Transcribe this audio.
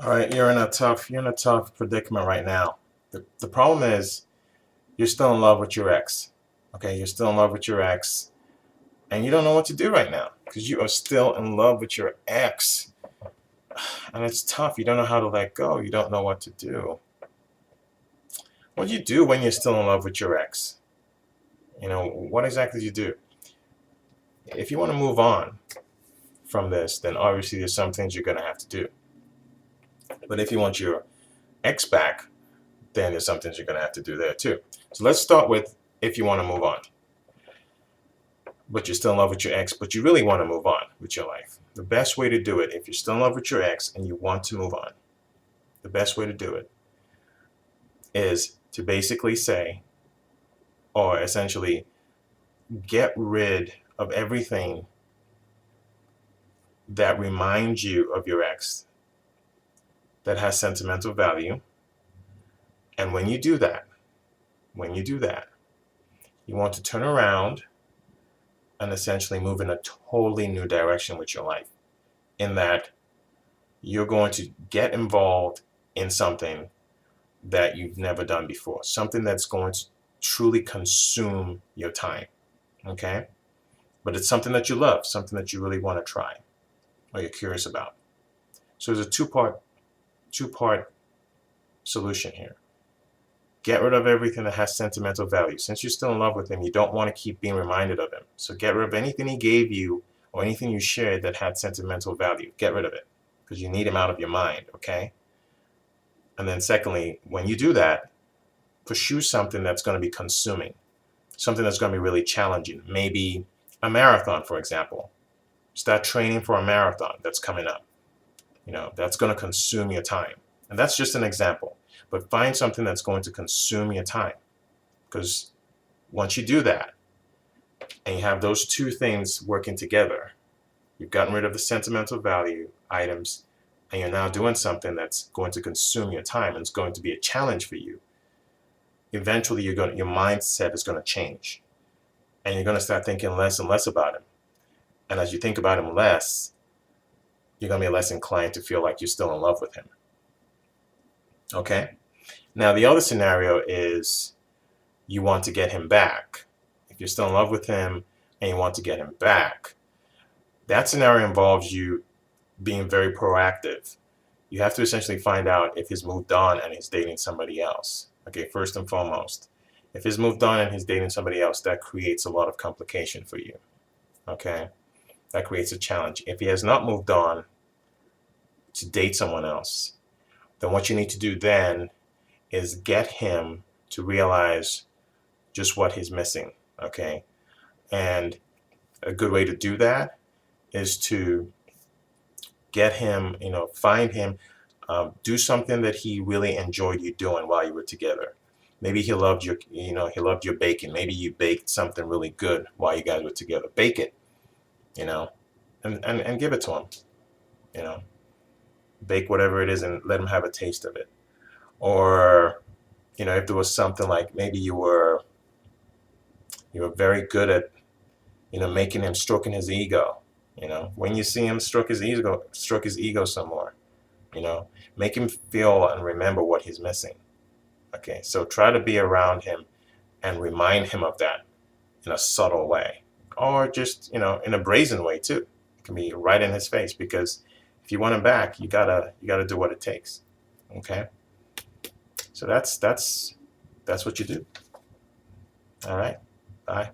All right, you're in a tough predicament right now. The problem is you're still in love with your ex. Okay, you're still in love with your ex, and you don't know what to do right now because you are still in love with your ex, and it's tough. You don't know how to let go. You don't know what to do. What do you do when you're still in love with your ex? What exactly do you do? If you want to move on from this, then obviously there's some things you're going to have to do. But if you want your ex back, then there's some things you're going to have to do there too. So let's start with if you want to move on, but you're still in love with your ex, but you really want to move on with your life. The best way to do it, if you're still in love with your ex and you want to move on, the best way to do it is to basically say, or essentially get rid of everything that reminds you of your ex that has sentimental value. And when you do that, you want to turn around and essentially move in a totally new direction with your life, in that you're going to get involved in something that you've never done before, something that's going to truly consume your time, okay? But it's something that you love, something that you really want to try or you're curious about. So there's a two-part solution here. Get rid of everything that has sentimental value. Since you're still in love with him, you don't want to keep being reminded of him. So get rid of anything he gave you or anything you shared that had sentimental value. Get rid of it because you need him out of your mind, okay? And then secondly, when you do that, pursue something that's going to be consuming, something that's going to be really challenging. Maybe a marathon, for example. Start training for a marathon that's coming up. That's going to consume your time. And that's just an example. But find something that's going to consume your time. Because once you do that, and you have those two things working together, you've gotten rid of the sentimental value items, and you're now doing something that's going to consume your time and it's going to be a challenge for you. Eventually, your mindset is going to change. And you're going to start thinking less and less about him. And as you think about him less, you're going to be less inclined to feel like you're still in love with him. Okay? Now, the other scenario is you want to get him back. If you're still in love with him and you want to get him back, that scenario involves you being very proactive. You have to essentially find out if he's moved on and he's dating somebody else. Okay, first and foremost. If he's moved on and he's dating somebody else, that creates a lot of complication for you. Okay? That creates a challenge. If he has not moved on to date someone else, then what you need to do then is get him to realize just what he's missing, okay? And a good way to do that is to get him, find him, do something that he really enjoyed you doing while you were together. Maybe he loved your baking. Maybe you baked something really good while you guys were together. Bake it, and give it to him, Bake whatever it is and let him have a taste of it. Or, if there was something like maybe you were very good at, making him stroking his ego. When you see him stroke his ego some more. Make him feel and remember what he's missing. Okay, so try to be around him and remind him of that in a subtle way, or just in a brazen way too. It can be right in his face, because if you want him back, you gotta do what it takes. Okay, so that's what you do. All right, bye.